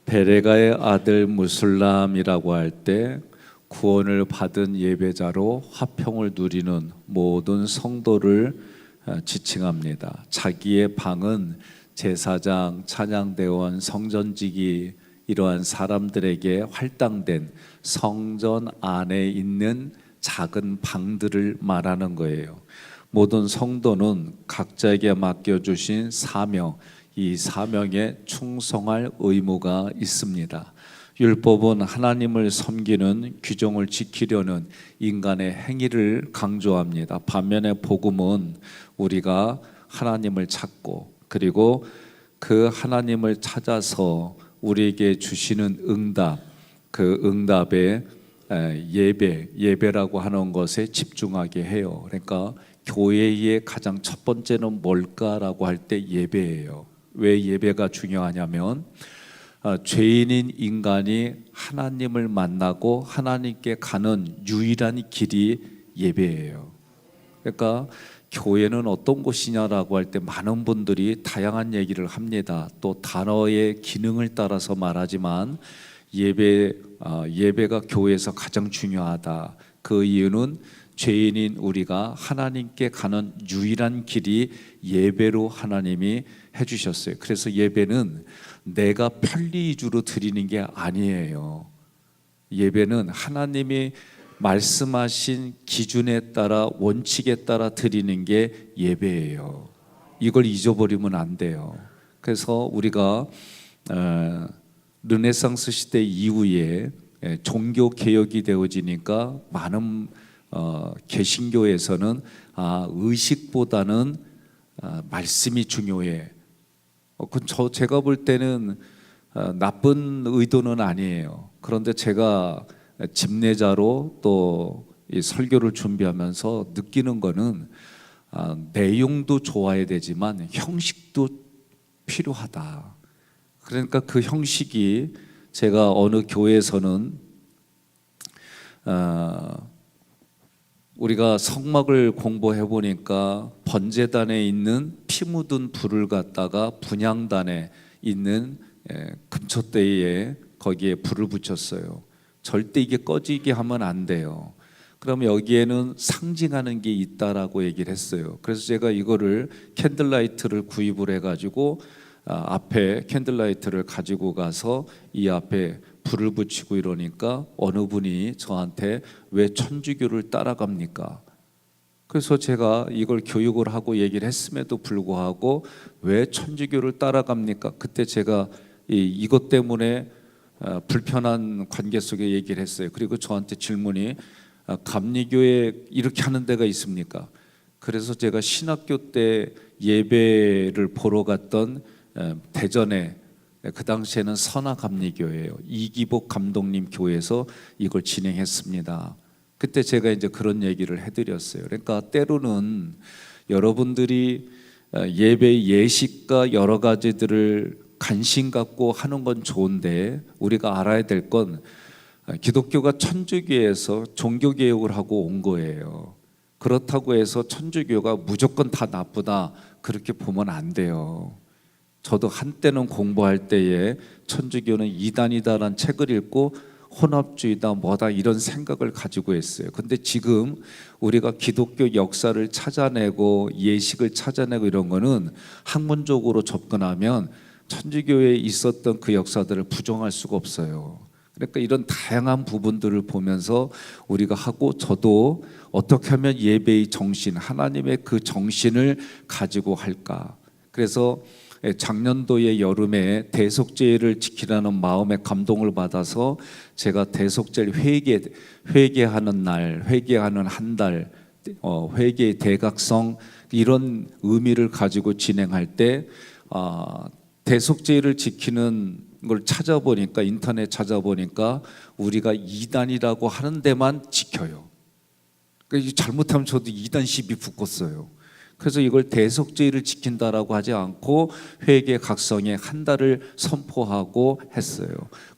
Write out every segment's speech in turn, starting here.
베레가의 아들 무술람이라고 할 때 구원을 받은 예배자로 화평을 누리는 모든 성도를 지칭합니다. 자기의 방은 제사장, 찬양대원, 성전지기 이러한 사람들에게 할당된 성전 안에 있는 작은 방들을 말하는 거예요. 모든 성도는 각자에게 맡겨주신 사명, 이 사명에 충성할 의무가 있습니다. 율법은 하나님을 섬기는 규정을 지키려는 인간의 행위를 강조합니다. 반면에 복음은 우리가 하나님을 찾고 그리고 그 하나님을 찾아서 우리에게 주시는 응답, 그 응답에 예배라고 하는 것에 집중하게 해요. 그러니까 교회의 가장 첫 번째는 뭘까라고 할 때 예배예요. 왜 예배가 중요하냐면 죄인인 인간이 하나님을 만나고 하나님께 가는 유일한 길이 예배예요. 그러니까 교회는 어떤 곳이냐라고 할 때 많은 분들이 다양한 얘기를 합니다. 또 단어의 기능을 따라서 말하지만 예배가 교회에서 가장 중요하다. 그 이유는 죄인인 우리가 하나님께 가는 유일한 길이 예배로 하나님이 해주셨어요. 그래서 예배는 내가 편리 위주로 드리는 게 아니에요. 예배는 하나님이 말씀하신 기준에 따라 원칙에 따라 드리는 게 예배예요. 이걸 잊어버리면 안 돼요. 그래서 우리가 르네상스 시대 이후에 종교 개혁이 되어지니까 많은 개신교에서는 의식보다는 말씀이 중요해. 제가 볼 때는 나쁜 의도는 아니에요. 그런데 제가 집례자로 또 이 설교를 준비하면서 느끼는 거는 내용도 좋아야 되지만 형식도 필요하다. 그러니까 그 형식이 제가 어느 교회에서는 우리가 성막을 공부해 보니까 번제단에 있는 피 묻은 불을 갖다가 분향단에 있는 금초대에 거기에 불을 붙였어요. 절대 이게 꺼지게 하면 안 돼요. 그럼 여기에는 상징하는 게 있다라고 얘기를 했어요. 그래서 제가 이거를 캔들라이트를 구입을 해가지고 앞에 캔들라이트를 가지고 가서 이 앞에 불을 붙이고 이러니까 어느 분이 저한테 왜 천주교를 따라갑니까? 그래서 제가 이걸 교육을 하고 얘기를 했음에도 불구하고 왜 천주교를 따라갑니까? 그때 제가 이것 때문에 불편한 관계 속에 얘기를 했어요. 그리고 저한테 질문이 감리교에 이렇게 하는 데가 있습니까? 그래서 제가 신학교 때 예배를 보러 갔던 대전에 그 당시에는 선화감리교예요. 이기복 감독님 교회에서 이걸 진행했습니다. 그때 제가 이제 그런 얘기를 해드렸어요. 그러니까 때로는 여러분들이 예배 예식과 여러 가지들을 관심 갖고 하는 건 좋은데 우리가 알아야 될 건 기독교가 천주교에서 종교개혁을 하고 온 거예요. 그렇다고 해서 천주교가 무조건 다 나쁘다 그렇게 보면 안 돼요. 저도 한때는 공부할 때에 천주교는 이단이다라는 책을 읽고 혼합주의다 뭐다 이런 생각을 가지고 했어요. 근데 지금 우리가 기독교 역사를 찾아내고 예식을 찾아내고 이런 거는 학문적으로 접근하면 천주교에 있었던 그 역사들을 부정할 수가 없어요. 그러니까 이런 다양한 부분들을 보면서 우리가 하고 저도 어떻게 하면 예배의 정신, 하나님의 그 정신을 가지고 할까. 그래서 작년도의 여름에 대속죄를 지키라는 마음의 감동을 받아서 제가 대속죄를 회개하는 날, 회개하는 한 달, 회개의 대각성 이런 의미를 가지고 진행할 때 대속죄를 지키는 걸 찾아보니까 인터넷 찾아보니까 우리가 이단이라고 하는 데만 지켜요. 그러니까 잘못하면 저도 이단 시비 붙었어요. 그래서 이걸 대속죄를 지킨다라고 하지 않고 회개 각성의 한 달을 선포하고 했어요.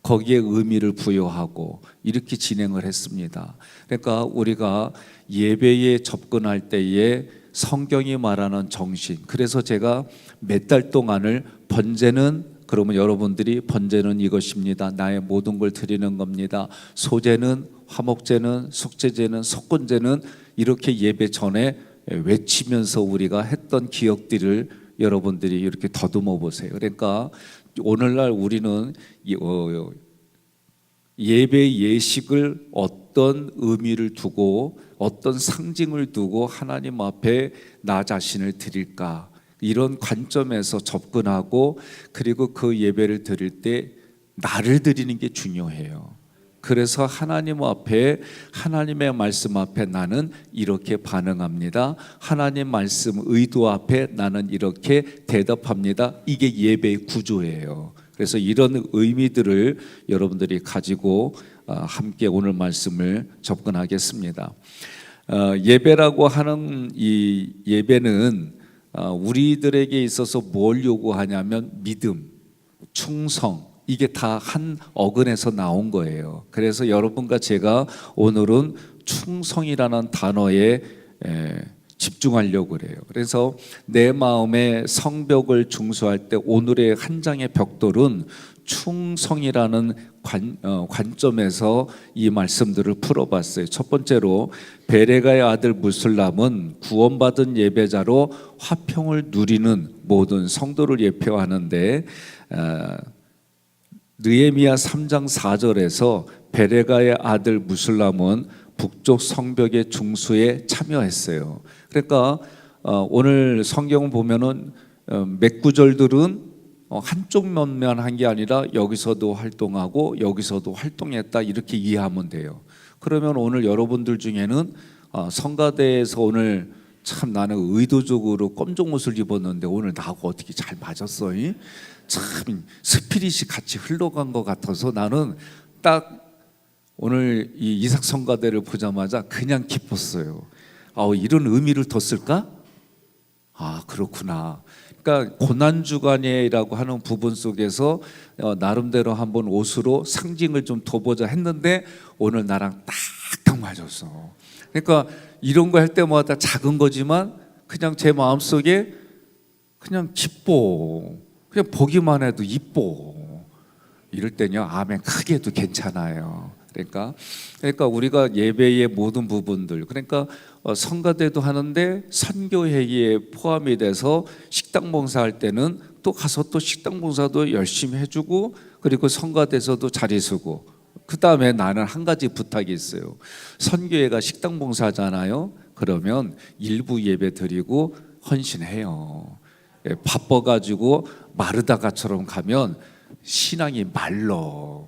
거기에 의미를 부여하고 이렇게 진행을 했습니다. 그러니까 우리가 예배에 접근할 때에 성경이 말하는 정신, 그래서 제가 몇 달 동안을 번제는 그러면 여러분들이 번제는 이것입니다. 나의 모든 걸 드리는 겁니다. 소제는, 화목제는, 속죄제는, 속건제는 이렇게 예배 전에 외치면서 우리가 했던 기억들을 여러분들이 이렇게 더듬어 보세요. 그러니까 오늘날 우리는 예배 예식을 어떤 의미를 두고 어떤 상징을 두고 하나님 앞에 나 자신을 드릴까, 이런 관점에서 접근하고, 그리고 그 예배를 드릴 때 나를 드리는 게 중요해요. 그래서 하나님 앞에, 하나님의 말씀 앞에 나는 이렇게 반응합니다. 하나님 말씀 의도 앞에 나는 이렇게 대답합니다. 이게 예배의 구조예요. 그래서 이런 의미들을 여러분들이 가지고 함께 오늘 말씀을 접근하겠습니다. 예배라고 하는 이 예배는 우리들에게 있어서 뭘 요구하냐면 믿음, 충성, 이게 다 한 어근에서 나온 거예요. 그래서 여러분과 제가 오늘은 충성이라는 단어에 집중하려고 그래요. 그래서 내 마음의 성벽을 중수할 때 오늘의 한 장의 벽돌은 충성이라는 관점에서 이 말씀들을 풀어봤어요. 첫 번째로 베레가의 아들 무슬람은 구원받은 예배자로 화평을 누리는 모든 성도를 예표하는데, 느헤미야 3장 4절에서 베레가의 아들 무슬람은 북쪽 성벽의 중수에 참여했어요. 그러니까 오늘 성경을 보면은 몇 구절들은 한쪽 면만 한 게 아니라 여기서도 활동하고 여기서도 활동했다, 이렇게 이해하면 돼요. 그러면 오늘 여러분들 중에는 성가대에서 오늘 참 나는 의도적으로 검정 옷을 입었는데 오늘 나하고 어떻게 잘 맞았어? 참 스피릿이 같이 흘러간 것 같아서 나는 딱 오늘 이 이삭 성가대를 보자마자 그냥 기뻤어요. 이런 의미를 뒀을까? 그렇구나. 그러니까 고난주간이라고 하는 부분 속에서 나름대로 한번 옷으로 상징을 좀 둬보자 했는데 오늘 나랑 딱 맞았어. 그러니까 이런 거 할 때마다 작은 거지만 그냥 제 마음속에 그냥 기뻐. 그냥 보기만 해도 이뻐. 이럴 때는요, 아멘 크게 해도 괜찮아요. 그러니까 우리가 예배의 모든 부분들, 그러니까 성가대도 하는데 선교회의에 포함이 돼서 식당 봉사할 때는 또 가서 또 식당 봉사도 열심히 해주고, 그리고 성가대에서도 자리 서고. 그 다음에 나는 한 가지 부탁이 있어요. 선교회가 식당 봉사하잖아요. 그러면 일부 예배 드리고 헌신해요. 바빠가지고 마르다가처럼 가면 신앙이 말러.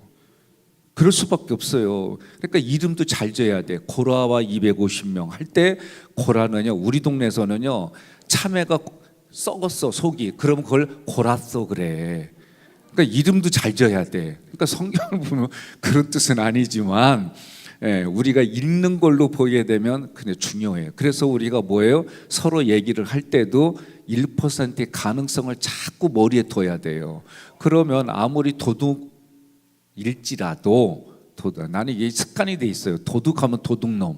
그럴 수밖에 없어요. 그러니까 이름도 잘 지어야 돼. 고라와 250명 할 때, 고라는요, 우리 동네에서는요, 참외가 썩었어 속이. 그러면 그걸 고라써 그래. 그러니까 이름도 잘 지어야 돼. 그러니까 성경을 보면 그런 뜻은 아니지만, 우리가 읽는 걸로 보게 되면 그게 중요해요. 그래서 우리가 뭐예요? 서로 얘기를 할 때도 1%의 가능성을 자꾸 머리에 둬야 돼요. 그러면 아무리 도둑일지라도, 나는 이게 습관이 돼 있어요. 도둑하면 도둑놈.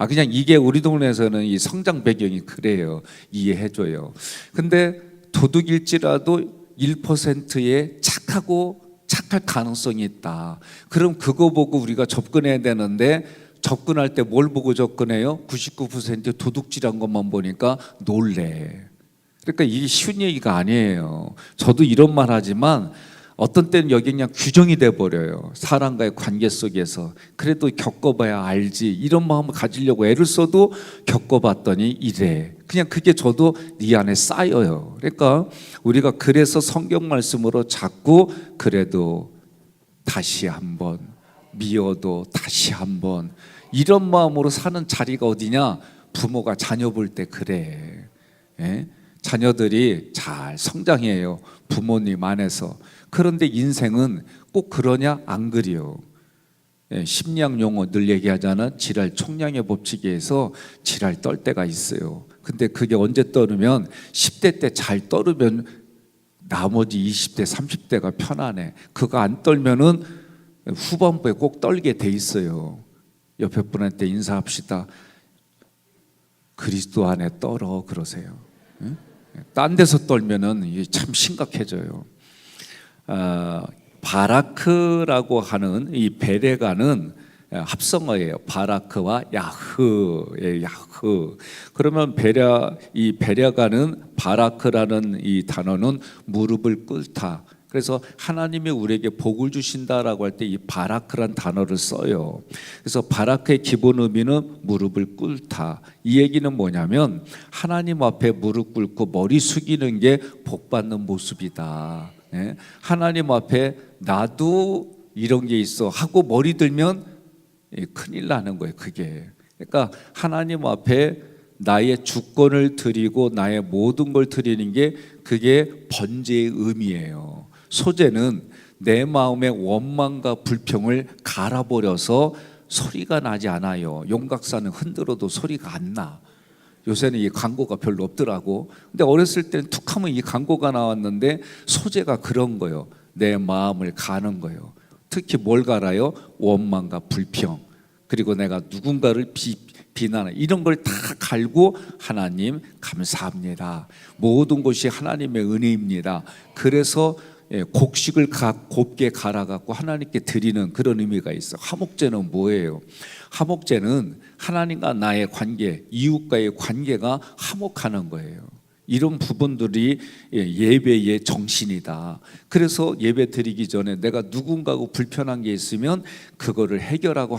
그냥 이게 우리 동네에서는 이 성장 배경이 그래요. 이해해줘요. 근데 도둑일지라도 1%의 착할 가능성이 있다. 그럼 그거 보고 우리가 접근해야 되는데, 접근할 때 뭘 보고 접근해요? 99% 도둑질한 것만 보니까 놀래. 그러니까 이게 쉬운 얘기가 아니에요. 저도 이런 말 하지만 어떤 때는 여기 그냥 규정이 돼버려요. 사람과의 관계 속에서. 그래도 겪어봐야 알지, 이런 마음을 가지려고 애를 써도 겪어봤더니 이래. 그냥 그게 저도 네 안에 쌓여요. 그러니까 우리가 그래서 성경 말씀으로 자꾸 그래도 다시 한번, 미워도 다시 한번, 이런 마음으로 사는 자리가 어디냐? 부모가 자녀 볼 때 그래. 자녀들이 잘 성장해요, 부모님 안에서. 그런데 인생은 꼭 그러냐? 안 그래요. 심리학 용어 늘 얘기하잖아. 지랄 총량의 법칙에서 지랄 떨 때가 있어요. 근데 그게 언제 떨으면 10대 때 잘 떨으면 나머지 20대 30대가 편안해. 그거 안 떨면은 후반부에 꼭 떨게 돼 있어요. 옆에 분한테 인사합시다. 그리스도 안에 떨어 그러세요. 딴 데서 떨면은 이게 참 심각해져요. 바라크라고 하는 이 베레가는 합성어예요. 바라크와 야흐의 야흐. 그러면 이 베레가는 바라크라는 이 단어는 무릎을 꿇다. 그래서 하나님이 우리에게 복을 주신다라고 할 때 이 바라크란 단어를 써요. 그래서 바라크의 기본 의미는 무릎을 꿇다. 이 얘기는 뭐냐면 하나님 앞에 무릎 꿇고 머리 숙이는 게 복 받는 모습이다. 하나님 앞에 나도 이런 게 있어 하고 머리 들면 큰일 나는 거예요. 그게. 그러니까 하나님 앞에 나의 주권을 드리고 나의 모든 걸 드리는 게 그게 번제의 의미예요. 소제는 내 마음의 원망과 불평을 갈아버려서 소리가 나지 않아요. 용각사는 흔들어도 소리가 안 나. 요새는 이 광고가 별로 없더라고. 근데 어렸을 때는 툭 하면 이 광고가 나왔는데 소제가 그런 거예요. 내 마음을 가는 거예요. 특히 뭘 갈아요? 원망과 불평. 그리고 내가 누군가를 비난하는 이런 걸 다 갈고 하나님 감사합니다. 모든 것이 하나님의 은혜입니다. 그래서 곡식을 곱게 갈아갖고 하나님께 드리는 그런 의미가 있어. 화목제는 뭐예요? 화목제는 하나님과 나의 관계, 이웃과의 관계가 화목하는 거예요. 이런 부분들이 예배의 정신이다. 그래서 예배 드리기 전에 내가 누군가하고 불편한 게 있으면 그거를 해결하고